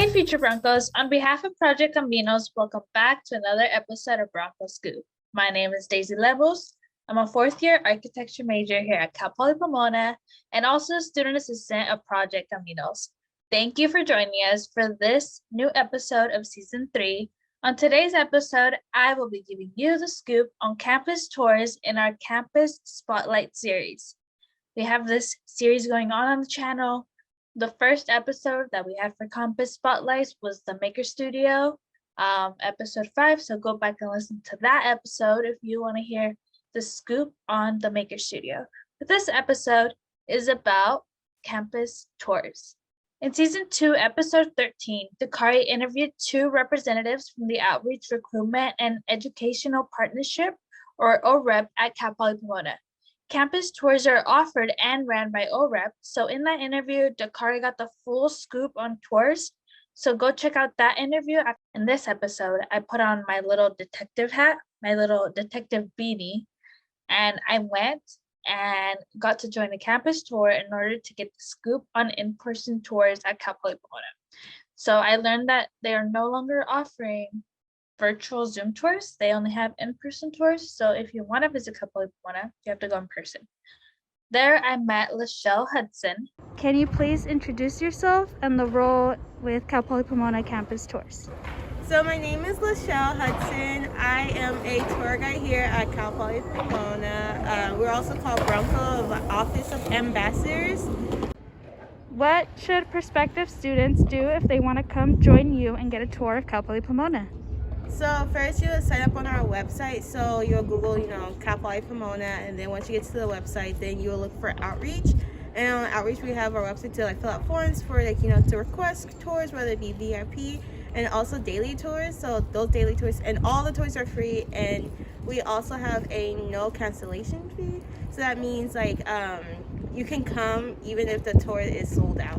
Hey, future Broncos. On behalf of Project Cambinos, welcome back to another episode of Broncos Scoop. My name is Deicy Lemus. I'm a fourth-year architecture major here at Cal Poly Pomona and also a student assistant of Project Cambinos. Thank you for joining us for this new episode of Season 3. On today's episode, I will be giving you the scoop on campus tours in our Campus Spotlight series. We have this series going on the channel. The first episode that we had for Campus Spotlights was the Maker Studio, episode 5. So go back and listen to that episode if you want to hear the scoop on the Maker Studio. But this episode is about campus tours. In Season 2, Episode 13, Dakari interviewed 2 representatives from the Outreach, Recruitment, and Educational Partnership, or OREP, at Cal Poly Pomona. Campus tours are offered and ran by OREP. So in that interview, Dakari got the full scoop on tours. So go check out that interview. In this episode, I put on my little detective hat, my little detective beanie, and I went and got to join a campus tour in order to get the scoop on in-person tours at Cal Poly Pomona. So I learned that they are no longer offering virtual Zoom tours. They only have in-person tours. So if you want to visit Cal Poly Pomona, you have to go in person. There I met Lashelle Hudson. Can you please introduce yourself and the role with Cal Poly Pomona campus tours? So my name is Lashelle Hudson. I am a tour guide here at Cal Poly Pomona. We're also called Broncos, Office of Ambassadors. What should prospective students do if they want to come join you and get a tour of Cal Poly Pomona? So first you would sign up on our website. So you'll Google, Cal Poly Pomona, and then once you get to the website, then you'll look for Outreach. And on Outreach, we have our website to fill out forms for to request tours, whether it be VIP and also daily tours. So those daily tours and all the tours are free, and we also have a no cancellation fee. So that means you can come even if the tour is sold out.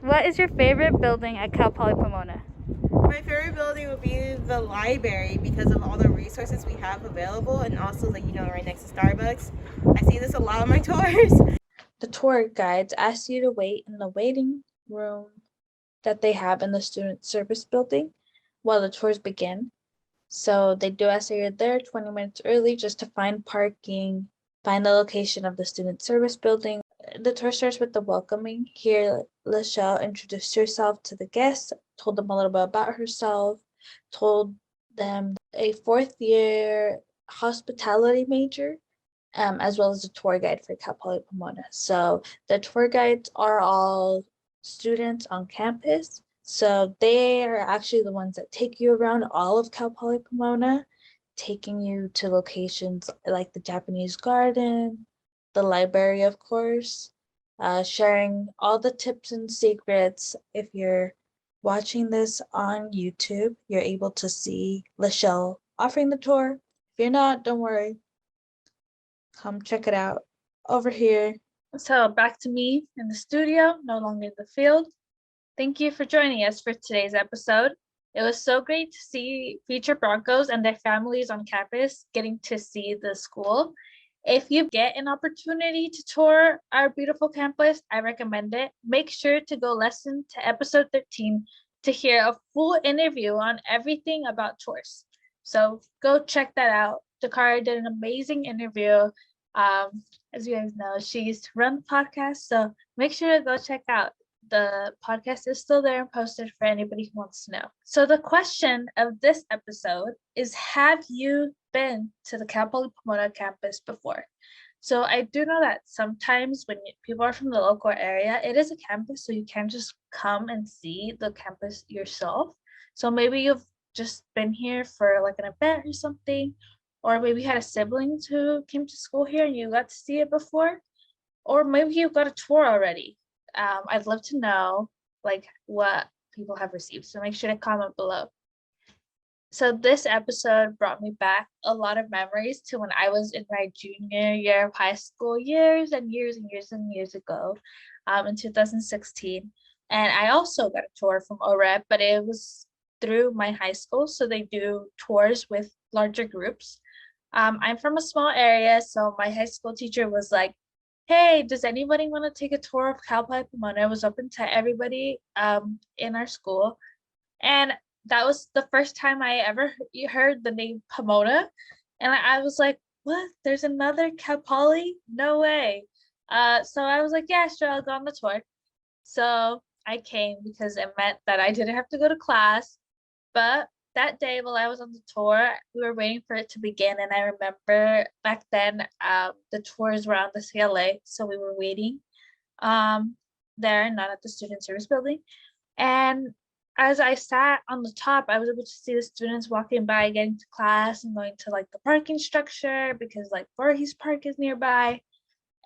What is your favorite building at Cal Poly Pomona? My favorite building would be the library because of all the resources we have available, and also right next to Starbucks. I see this a lot on my tours. The tour guides ask you to wait in the waiting room that they have in the student service building while the tours begin. So they do ask that you're there 20 minutes early just to find parking, find the location of the student service building. The tour starts with the welcoming. Here, Lashelle introduced herself to the guests, told them a little bit about herself, told them a fourth-year hospitality major, as well as a tour guide for Cal Poly Pomona. So the tour guides are all students on campus. So they are actually the ones that take you around all of Cal Poly Pomona, taking you to locations like the Japanese Garden, the library, of course, sharing all the tips and secrets. If you're watching this on YouTube, you're able to see Lashelle offering the tour. If you're not, don't worry. Come check it out over here. So back to me in the studio, no longer in the field. Thank you for joining us for today's episode. It was so great to see future Broncos and their families on campus getting to see the school. If you get an opportunity to tour our beautiful campus, I recommend it. Make sure to go listen to episode 13 to hear a full interview on everything about tours. So go check that out. Dakari did an amazing interview. As you guys know, she used to run the podcast, so make sure to go check out. The podcast is still there and posted for anybody who wants to know. So the question of this episode is, have you been to the Cal Poly Pomona campus before? So I do know that sometimes when people are from the local area, it is a campus, so you can't just come and see the campus yourself. So maybe you've just been here for an event or something, or maybe you had a sibling who came to school here and you got to see it before, or maybe you got a tour already. I'd love to know what people have received, so make sure to comment below. So this episode brought me back a lot of memories to when I was in my junior year of high school, years and years and years and years ago, in 2016. And I also got a tour from OREP, but it was through my high school, so they do tours with larger groups. I'm from a small area, so my high school teacher was like, hey, does anybody want to take a tour of Cal Poly Pomona? It was open to everybody in our school. And that was the first time I ever heard the name Pomona. And I was like, what? There's another Cal Poly? No way. So I was like, yeah, sure, I'll go on the tour. So I came because it meant that I didn't have to go to class. But that day while I was on the tour, we were waiting for it to begin. And I remember back then, the tours were on the CLA. So we were waiting there, not at the student service building. And as I sat on the top, I was able to see the students walking by, getting to class and going to like the parking structure because like Voorhees Park is nearby.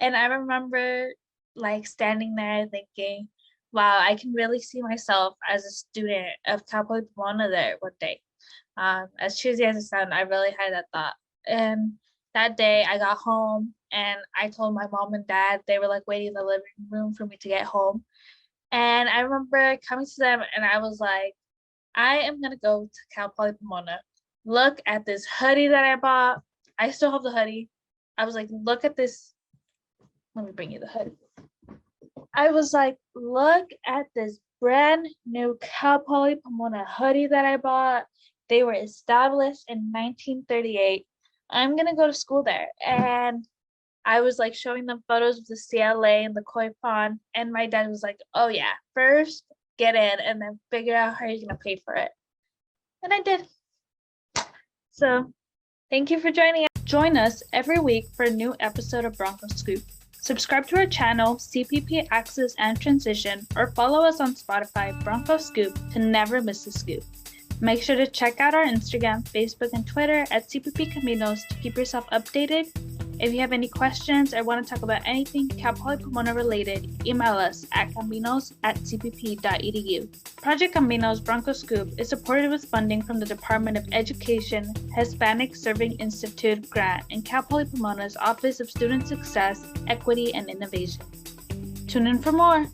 And I remember like standing there thinking, wow, I can really see myself as a student of Cal Poly Pomona there one day. As cheesy as it sounds, I really had that thought. And that day I got home and I told my mom and dad, they were like waiting in the living room for me to get home. And I remember coming to them and I was like, I am going to go to Cal Poly Pomona. Look at this hoodie that I bought. I still have the hoodie. I was like, look at this. Let me bring you the hoodie. I was like, look at this brand new Cal Poly Pomona hoodie that I bought. They were established in 1938. I'm going to go to school there. And I was like showing them photos of the CLA and the koi pond. And my dad was like, oh yeah, first get in and then figure out how you're going to pay for it. And I did. So thank you for joining us. Join us every week for a new episode of Broncos Scoop. Subscribe to our channel, CPP Access and Transition, or follow us on Spotify, Broncos Scoop, to never miss a scoop. Make sure to check out our Instagram, Facebook, and Twitter at CPP Caminos to keep yourself updated. If you have any questions or want to talk about anything Cal Poly Pomona related, email us at caminos@cpp.edu. Project Caminos Bronco Scoop is supported with funding from the Department of Education Hispanic Serving Institute grant and Cal Poly Pomona's Office of Student Success, Equity, and Innovation. Tune in for more.